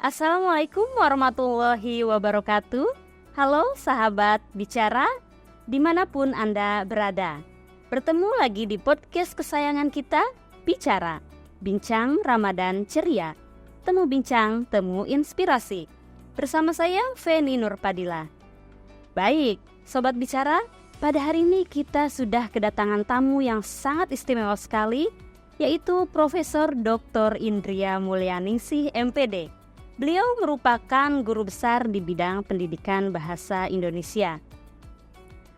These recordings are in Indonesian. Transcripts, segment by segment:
Assalamualaikum warahmatullahi wabarakatuh. Halo sahabat bicara, dimanapun Anda berada. Bertemu lagi di podcast kesayangan kita, Bicara, Bincang Ramadan Ceria. Temu bincang, temu inspirasi. Bersama saya, Feni Nurpadila. Baik, Sobat Bicara, pada hari ini kita sudah kedatangan tamu yang sangat istimewa sekali, yaitu Profesor Dr. Indria Mulyaningsih, MPD. Beliau merupakan guru besar di bidang pendidikan bahasa Indonesia.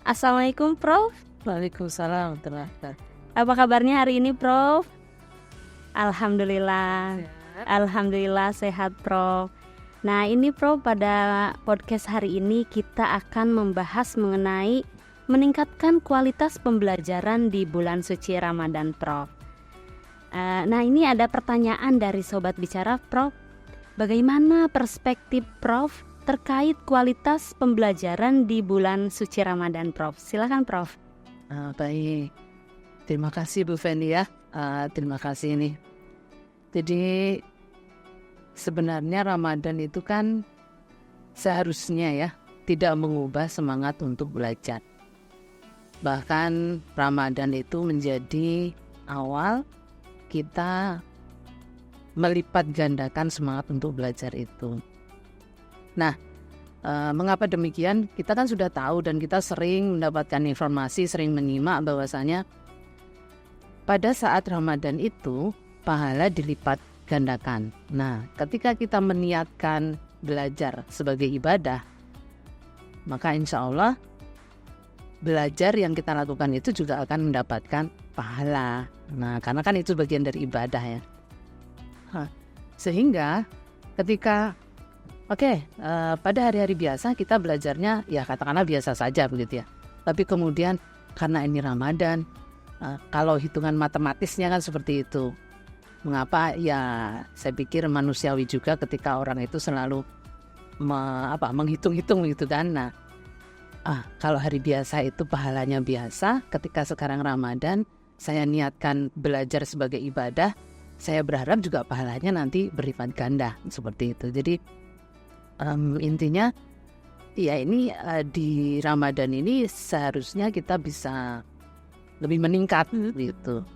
Assalamualaikum, Prof. Waalaikumsalam. Apa kabarnya hari ini, Prof? Alhamdulillah. Alhamdulillah sehat, Prof. Nah, ini Prof, pada podcast hari ini kita akan membahas mengenai meningkatkan kualitas pembelajaran di bulan suci Ramadan, Prof. Nah, ini ada pertanyaan dari Sobat Bicara, Prof. Bagaimana perspektif Prof terkait kualitas pembelajaran di bulan suci Ramadan, Prof? Silakan, Prof. Baik, terima kasih Bu Feni ya. Terima kasih ini. Jadi sebenarnya Ramadan itu kan seharusnya ya tidak mengubah semangat untuk belajar. Bahkan Ramadan itu menjadi awal kita melipat gandakan semangat untuk belajar itu. Nah, mengapa demikian? Kita kan sudah tahu dan kita sering mendapatkan informasi, sering menyimak bahwasanya pada saat Ramadan itu pahala dilipat gandakan. Nah, ketika kita meniatkan belajar sebagai ibadah, maka insya Allah belajar yang kita lakukan itu juga akan mendapatkan pahala. Nah, karena kan itu bagian dari ibadah ya. Sehingga ketika pada hari-hari biasa kita belajarnya ya katakanlah biasa saja begitu ya. Tapi kemudian karena ini Ramadan, kalau hitungan matematisnya kan seperti itu. Mengapa? Ya saya pikir manusiawi juga ketika orang itu selalu menghitung-hitung gitu kan. Nah, kalau hari biasa itu pahalanya biasa, ketika sekarang Ramadan saya niatkan belajar sebagai ibadah, saya berharap juga pahalanya nanti berlipat ganda seperti itu. Jadi intinya ya ini di Ramadan ini seharusnya kita bisa lebih meningkat gitu.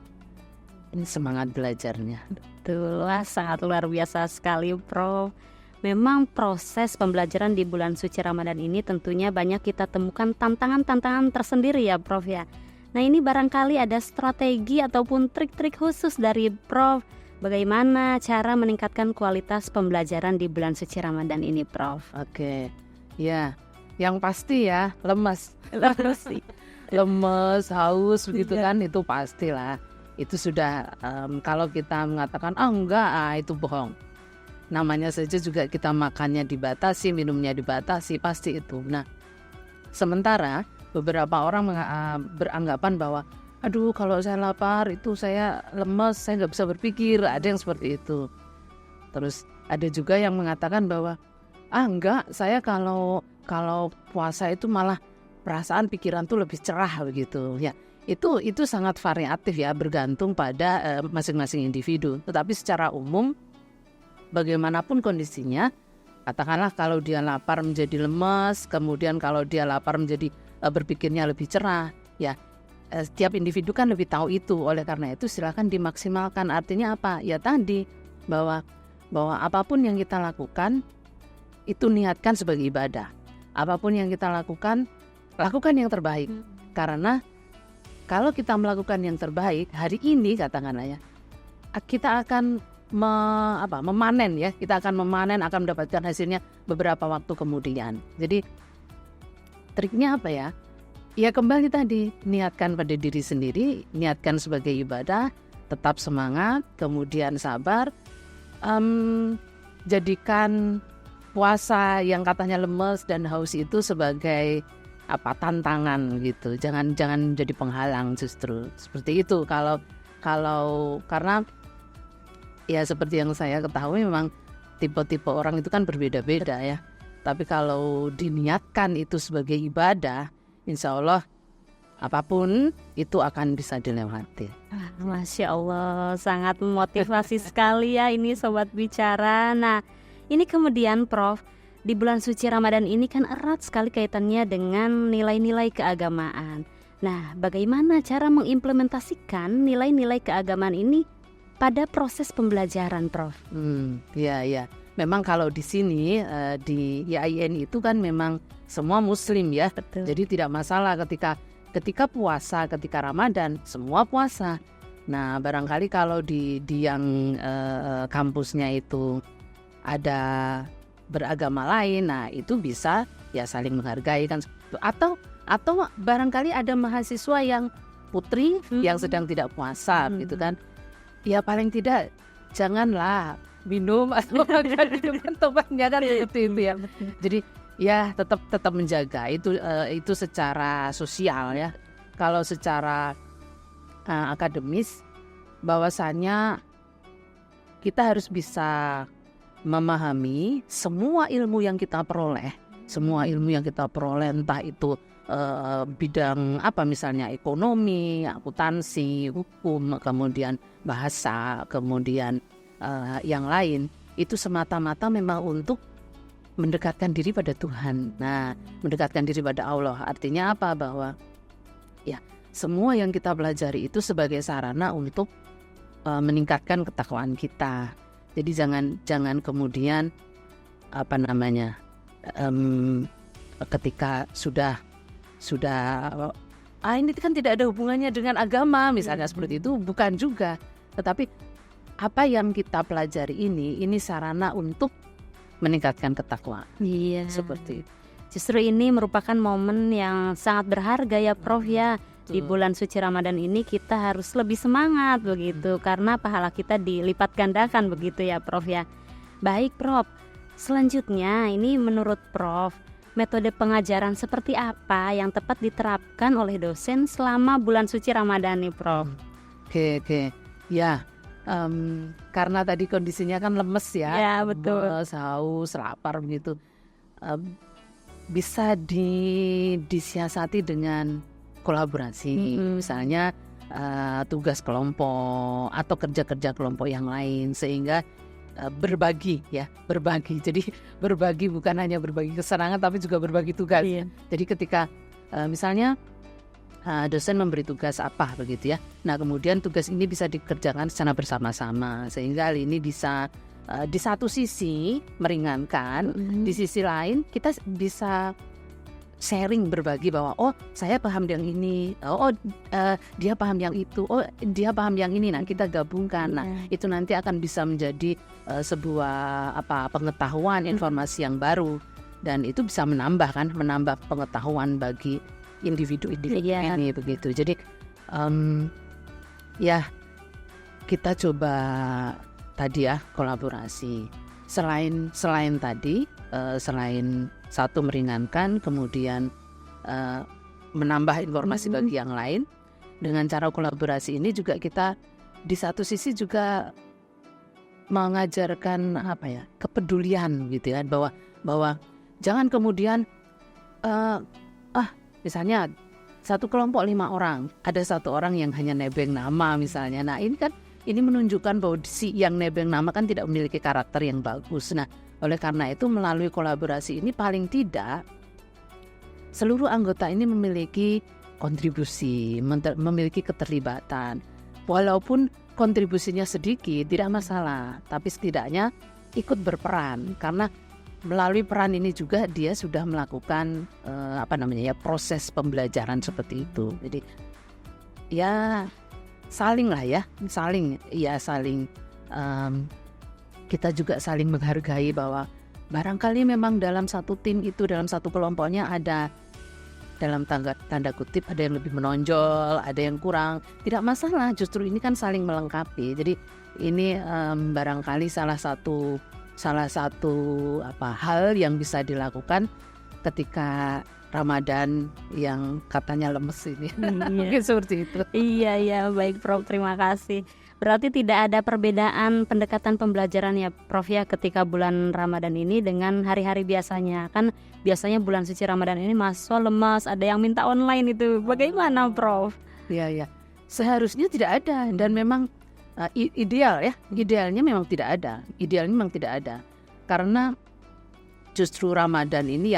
Ini semangat belajarnya. Itulah sangat luar biasa sekali, Prof. Memang proses pembelajaran di bulan suci Ramadan ini tentunya banyak kita temukan tantangan-tantangan tersendiri ya, Prof ya. Nah, ini barangkali ada strategi ataupun trik-trik khusus dari Prof. Bagaimana cara meningkatkan kualitas pembelajaran di bulan suci Ramadan ini, Prof? Oke, ya, yang pasti ya lemes, haus begitu kan, itu pastilah. Itu sudah kalau kita mengatakan enggak, itu bohong. Namanya saja juga kita makannya dibatasi, minumnya dibatasi, pasti itu. Nah, sementara beberapa orang beranggapan bahwa aduh kalau saya lapar itu saya lemes, saya nggak bisa berpikir, ada yang seperti itu. Terus ada juga yang mengatakan bahwa enggak, saya kalau puasa itu malah perasaan pikiran tuh lebih cerah begitu ya. Itu sangat variatif ya, bergantung pada masing-masing individu. Tetapi secara umum bagaimanapun kondisinya, katakanlah kalau dia lapar menjadi lemes, kemudian kalau dia lapar menjadi berpikirnya lebih cerah ya. Setiap individu kan lebih tahu itu. Oleh karena itu silakan dimaksimalkan. Artinya apa? Ya tadi bahwa apapun yang kita lakukan itu niatkan sebagai ibadah. Apapun yang kita lakukan yang terbaik. Karena kalau kita melakukan yang terbaik hari ini katakanlah ya, kita akan memanen ya. Kita akan memanen, akan mendapatkan hasilnya beberapa waktu kemudian. Jadi triknya apa ya? Ya kembali tadi, niatkan pada diri sendiri, niatkan sebagai ibadah, tetap semangat, kemudian sabar, jadikan puasa yang katanya lemes dan haus itu sebagai tantangan gitu. Jangan jadi penghalang justru. Seperti itu kalau karena ya seperti yang saya ketahui memang tipe-tipe orang itu kan berbeda-beda ya. Tapi kalau diniatkan itu sebagai ibadah, insya Allah apapun itu akan bisa dilewati. Masya Allah, sangat memotivasi sekali ya ini Sobat Bicara. Nah, Ini kemudian Prof, di bulan suci Ramadan ini kan erat sekali kaitannya dengan nilai-nilai keagamaan. Nah, bagaimana cara mengimplementasikan nilai-nilai keagamaan ini pada proses pembelajaran, Prof? Ya. Memang kalau di sini di IAIN itu kan memang semua Muslim ya. Betul. Jadi tidak masalah ketika puasa, ketika Ramadan semua puasa. Nah, barangkali kalau di yang kampusnya itu ada beragama lain, nah itu bisa ya saling menghargai kan. Atau barangkali ada mahasiswa yang putri yang sedang tidak puasa gitu kan. Ya paling tidak janganlah minum atau makan minuman tobatnya kan seperti itu ya. Jadi ya tetap menjaga itu secara sosial ya. Kalau secara akademis, bahwasannya kita harus bisa memahami semua ilmu yang kita peroleh, entah itu bidang apa misalnya ekonomi, akuntansi, hukum, kemudian bahasa, kemudian yang lain, itu semata-mata memang untuk mendekatkan diri pada Tuhan. Nah, mendekatkan diri pada Allah artinya apa? Bahwa ya semua yang kita pelajari itu sebagai sarana untuk meningkatkan ketakwaan kita. Jadi jangan kemudian ketika sudah ini kan tidak ada hubungannya dengan agama misalnya seperti itu, bukan juga. Tetapi apa yang kita pelajari ini sarana untuk meningkatkan ketakwaan. Iya. Seperti itu. Justru ini merupakan momen yang sangat berharga ya Prof ya. Di bulan suci Ramadan ini kita harus lebih semangat begitu, karena pahala kita dilipat gandakan begitu ya Prof ya. Baik Prof, selanjutnya ini menurut Prof, metode pengajaran seperti apa yang tepat diterapkan oleh dosen selama bulan suci Ramadan nih Prof? Oke. Ya, karena tadi kondisinya kan lemes ya. Ya betul. Haus, lapar begitu. Bisa disiasati dengan kolaborasi, misalnya tugas kelompok atau kerja-kerja kelompok yang lain, sehingga berbagi. Jadi berbagi bukan hanya berbagi kesenangan tapi juga berbagi tugas. Iya. Jadi ketika misalnya dosen memberi tugas apa begitu ya, nah kemudian tugas ini bisa dikerjakan secara bersama-sama, sehingga hal ini bisa di satu sisi meringankan, di sisi lain kita bisa sharing, berbagi bahwa saya paham yang ini, dia paham yang itu, dia paham yang ini. Nah kita gabungkan. Nah itu nanti akan bisa menjadi sebuah pengetahuan, informasi yang baru, dan itu bisa menambah pengetahuan bagi individu ini begitu. Jadi ya kita coba tadi ya kolaborasi. Selain tadi, selain satu meringankan, kemudian menambah informasi bagi yang lain, dengan cara kolaborasi ini juga kita di satu sisi juga mengajarkan kepedulian gitu ya, bahwa jangan kemudian misalnya satu kelompok 5 orang, ada satu orang yang hanya nebeng nama misalnya. Nah ini menunjukkan bahwa si yang nebeng nama kan tidak memiliki karakter yang bagus. Nah oleh karena itu melalui kolaborasi ini paling tidak seluruh anggota ini memiliki kontribusi, memiliki keterlibatan. Walaupun kontribusinya sedikit tidak masalah, tapi setidaknya ikut berperan, karena melalui peran ini juga dia sudah melakukan proses pembelajaran seperti itu. Jadi ya saling kita juga saling menghargai bahwa barangkali memang dalam satu tim itu, dalam satu kelompoknya ada, dalam tanda kutip, ada yang lebih menonjol, ada yang kurang. Tidak masalah, justru ini kan saling melengkapi. Jadi ini barangkali salah satu hal yang bisa dilakukan ketika Ramadan yang katanya lemes ini. Mungkin seperti itu. Iya, baik Prof, terima kasih. Berarti tidak ada perbedaan pendekatan pembelajaran ya Prof ya ketika bulan Ramadan ini dengan hari-hari biasanya. Kan biasanya bulan suci Ramadan ini mahasiswa lemas, ada yang minta online itu. Bagaimana Prof? Iya. Seharusnya tidak ada, dan memang idealnya memang tidak ada. karena justru Ramadan ini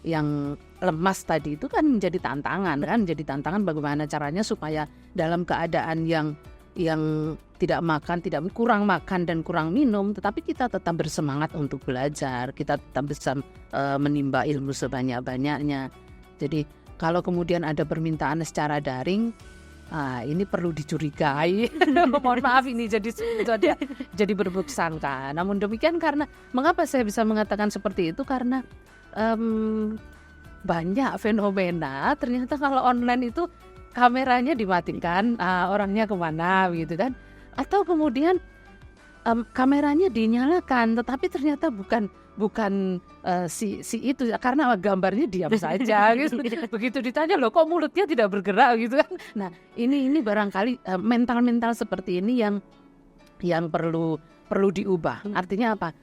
yang lemas tadi itu kan menjadi tantangan bagaimana caranya supaya dalam keadaan yang tidak kurang makan dan kurang minum, tetapi kita tetap bersemangat untuk belajar, kita tetap bisa menimba ilmu sebanyak-banyaknya. Jadi kalau kemudian ada permintaan secara daring, ini perlu dicurigai. Mohon maaf, ini jadi berburuk sangka. Namun demikian, karena mengapa saya bisa mengatakan seperti itu, karena banyak fenomena ternyata kalau online itu kameranya dimatikan, orangnya kemana gitu kan, atau kemudian kameranya dinyalakan tetapi ternyata bukan si itu, karena gambarnya diam saja gitu. Begitu ditanya, loh kok mulutnya tidak bergerak gitu kan. Nah ini barangkali mental seperti ini yang perlu diubah. Artinya apa?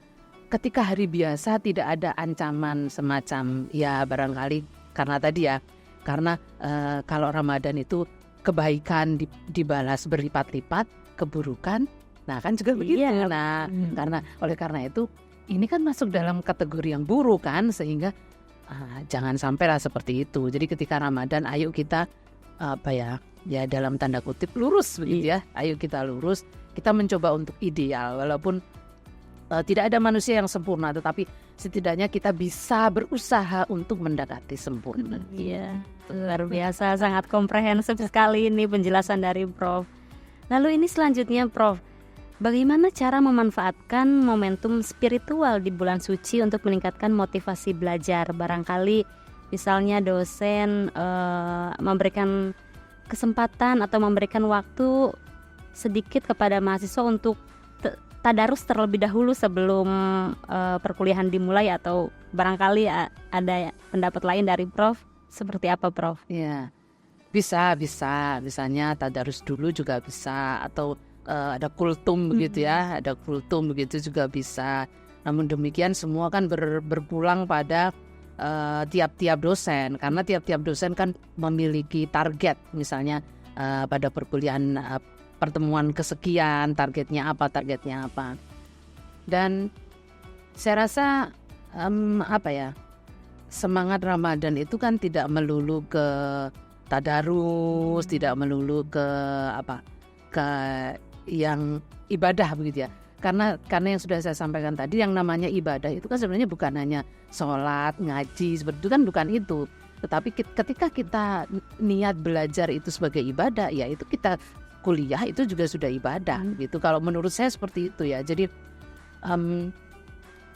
Ketika hari biasa tidak ada ancaman semacam ya barangkali karena tadi ya, karena kalau Ramadan itu kebaikan dibalas berlipat-lipat, keburukan, nah kan juga begitu. Iya. Nah oleh karena itu ini kan masuk dalam kategori yang buruk kan, sehingga jangan sampailah seperti itu. Jadi ketika Ramadan, ayo kita ya dalam tanda kutip lurus begitu ya. Ayo kita lurus, kita mencoba untuk ideal, walaupun tidak ada manusia yang sempurna, tetapi setidaknya kita bisa berusaha untuk mendekati sempurna. Iya, luar biasa, sangat komprehensif sekali ini penjelasan dari Prof. Lalu ini selanjutnya Prof, bagaimana cara memanfaatkan momentum spiritual di bulan suci untuk meningkatkan motivasi belajar? Barangkali misalnya dosen memberikan kesempatan atau memberikan waktu sedikit kepada mahasiswa untuk tadarus terlebih dahulu sebelum perkuliahan dimulai, atau barangkali ada pendapat lain dari Prof. Seperti apa Prof? Ya, bisa misalnya tadarus dulu juga bisa, atau ada kultum begitu ya, ada kultum begitu juga bisa. Namun demikian semua kan berpulang pada tiap-tiap dosen, karena tiap-tiap dosen kan memiliki target, misalnya pada perkuliahan pertemuan kesekian, targetnya apa. Dan saya rasa semangat Ramadan itu kan tidak melulu ke tadarus, tidak melulu ke yang ibadah begitu ya. Karena yang sudah saya sampaikan tadi, yang namanya ibadah itu kan sebenarnya bukan hanya sholat, ngaji, seperti itu kan bukan itu. Tetapi ketika kita niat belajar itu sebagai ibadah, ya itu kita kuliah itu juga sudah ibadah gitu. Kalau menurut saya seperti itu ya. Jadi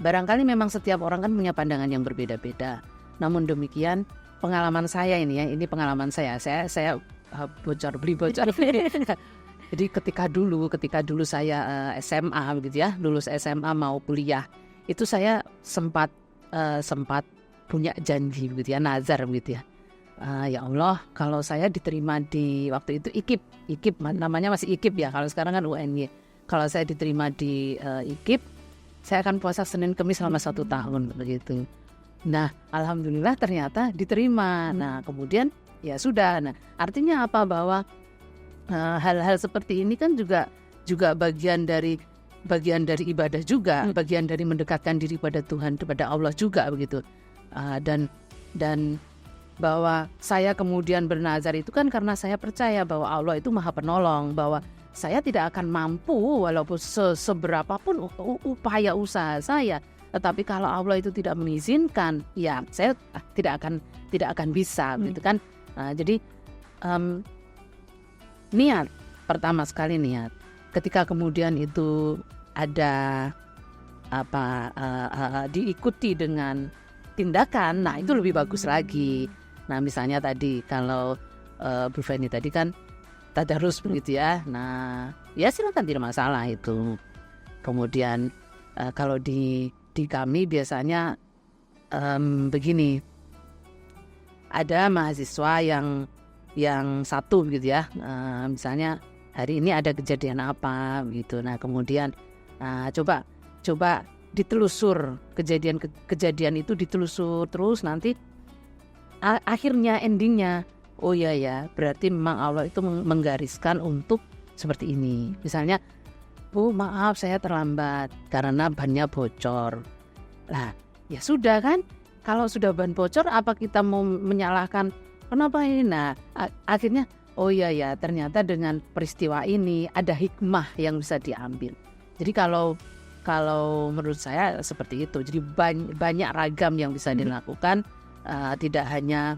barangkali memang setiap orang kan punya pandangan yang berbeda-beda. Namun demikian pengalaman saya ini pengalaman saya bocor. Jadi ketika dulu saya SMA begitu ya, lulus SMA mau kuliah, itu saya sempat punya janji begitu ya, nazar begitu ya. Ya Allah, kalau saya diterima di waktu itu IKIP namanya masih IKIP ya, kalau sekarang kan UNY. Kalau saya diterima di IKIP, saya akan puasa Senin Kamis selama 1 tahun begitu. Nah, alhamdulillah ternyata diterima. Nah, kemudian ya sudah. Nah, artinya apa? Bahwa hal-hal seperti ini kan juga bagian dari ibadah juga, bagian dari mendekatkan diri pada Tuhan, kepada Allah juga begitu. Dan bahwa saya kemudian bernazar itu kan karena saya percaya bahwa Allah itu Maha Penolong, bahwa saya tidak akan mampu walaupun seberapapun upaya usaha saya, tetapi kalau Allah itu tidak mengizinkan, ya saya tidak akan bisa gitu kan. Jadi niat, pertama sekali niat. Ketika kemudian itu ada diikuti dengan tindakan, nah itu lebih bagus lagi. Nah misalnya tadi kalau Bu Feni tadi kan tadarus begitu ya. Nah ya silakan, tidak masalah itu. Kemudian kalau di kami biasanya begini, ada mahasiswa yang satu begitu ya, misalnya hari ini ada kejadian apa gitu. Nah kemudian coba ditelusur kejadian itu, ditelusur terus, nanti akhirnya endingnya, oh ya berarti memang Allah itu menggariskan untuk seperti ini. Misalnya, Bu maaf saya terlambat karena bannya bocor. Lah, ya sudah kan, kalau sudah ban bocor apa kita mau menyalahkan kenapa ini? Nah, akhirnya oh iya ya, ternyata dengan peristiwa ini ada hikmah yang bisa diambil. Jadi kalau menurut saya seperti itu. Jadi banyak ragam yang bisa dilakukan, tidak hanya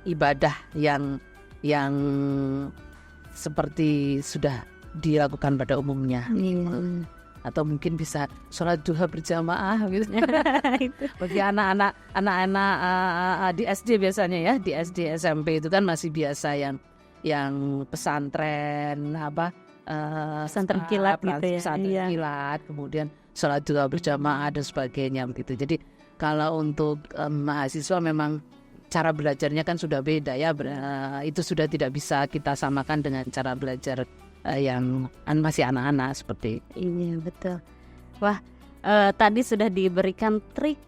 ibadah yang seperti sudah dilakukan pada umumnya. Atau mungkin bisa sholat duha berjamaah gitu. Bagi anak-anak di SD biasanya ya, di SD SMP itu kan masih biasa yang pesantren pesantren kilat gitu ya. Pesantren kilat, kemudian sholat duha berjamaah dan sebagainya begitu. Jadi kalau untuk mahasiswa memang cara belajarnya kan sudah beda ya, itu sudah tidak bisa kita samakan dengan cara belajar yang masih anak-anak seperti. Iya betul. Wah, tadi sudah diberikan trik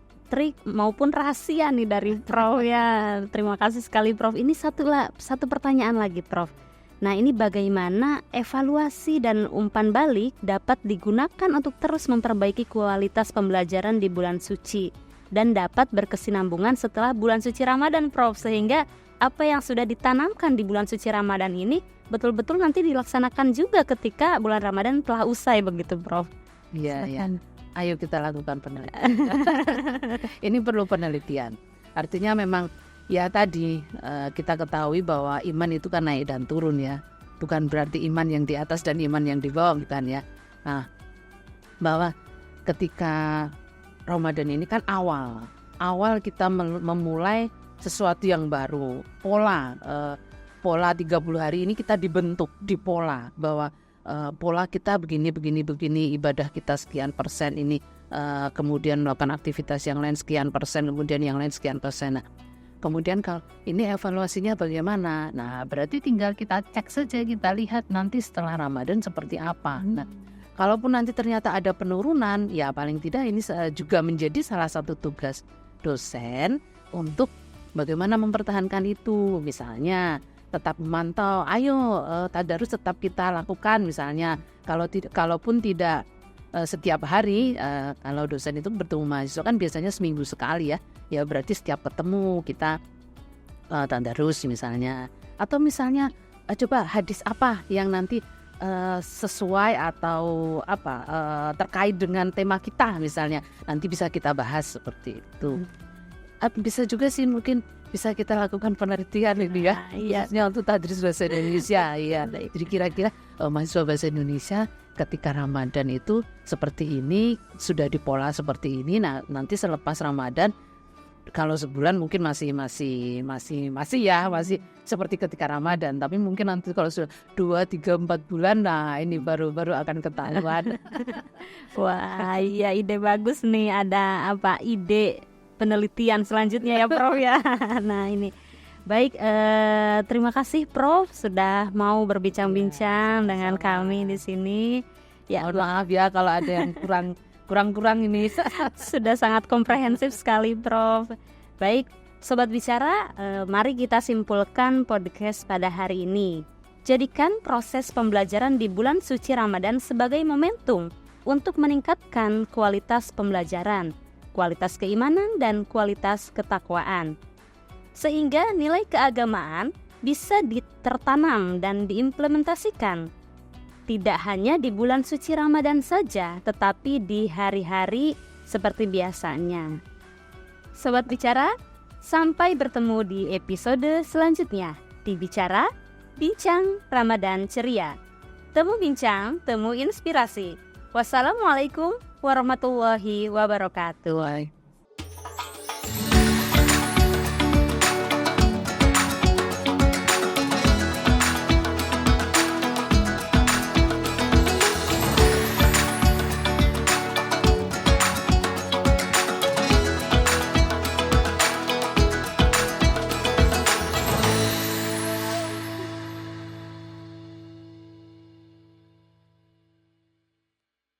maupun rahasia nih dari Prof ya. Terima kasih sekali Prof. Ini satu pertanyaan lagi Prof. Nah, ini bagaimana evaluasi dan umpan balik dapat digunakan untuk terus memperbaiki kualitas pembelajaran di bulan suci dan dapat berkesinambungan setelah bulan suci Ramadan Prof, sehingga apa yang sudah ditanamkan di bulan suci Ramadan ini betul-betul nanti dilaksanakan juga ketika bulan Ramadan telah usai begitu Prof. Iya, ya. Ayo kita lakukan penelitian. Ini perlu penelitian. Artinya memang ya tadi kita ketahui bahwa iman itu kan naik dan turun ya. Bukan berarti iman yang di atas dan iman yang di bawah bukan ya. Nah, bahwa ketika Ramadan ini kan awal kita memulai sesuatu yang baru, pola 30 hari ini kita dibentuk di pola bahwa pola kita begini, ibadah kita sekian persen ini, kemudian melakukan aktivitas yang lain sekian persen, kemudian yang lain sekian persen. Nah, kemudian kalau ini evaluasinya bagaimana? Nah, berarti tinggal kita cek saja, kita lihat nanti setelah Ramadan seperti apa. Nah, kalaupun nanti ternyata ada penurunan, ya paling tidak ini juga menjadi salah satu tugas dosen untuk bagaimana mempertahankan itu. Misalnya tetap memantau, ayo tadarus tetap kita lakukan misalnya. Kalaupun tidak setiap hari, kalau dosen itu bertemu mahasiswa kan biasanya seminggu sekali ya. Ya berarti setiap ketemu kita tadarus misalnya. Atau misalnya coba hadis apa yang nanti sesuai atau terkait dengan tema kita misalnya. Nanti bisa kita bahas seperti itu. Bisa juga sih mungkin bisa kita lakukan penelitian ini ya, khususnya untuk tadris bahasa Indonesia. Iya, jadi kira-kira mahasiswa bahasa Indonesia ketika Ramadan itu seperti ini, sudah di pola seperti ini. Nah, nanti selepas Ramadan, kalau sebulan mungkin masih seperti ketika Ramadan. Tapi mungkin nanti kalau sudah 2, 3, 4 bulan, nah ini baru akan ketahuan. Wah, iya ide bagus nih. Ada ide penelitian selanjutnya ya Prof ya. Nah ini baik, terima kasih Prof sudah mau berbincang-bincang dengan kami di sini. Ya maaf ya kalau ada yang kurang ini. Sudah sangat komprehensif sekali Prof. Baik Sobat Bicara, mari kita simpulkan podcast pada hari ini. Jadikan proses pembelajaran di bulan suci Ramadan sebagai momentum untuk meningkatkan kualitas pembelajaran, kualitas keimanan, dan kualitas ketakwaan. Sehingga nilai keagamaan bisa tertanam dan diimplementasikan. Tidak hanya di bulan suci Ramadan saja, tetapi di hari-hari seperti biasanya. Sobat Bicara, sampai bertemu di episode selanjutnya di Bicara, Bincang Ramadan Ceria. Temu bincang, temu inspirasi. Wassalamualaikum warahmatullahi wabarakatuh.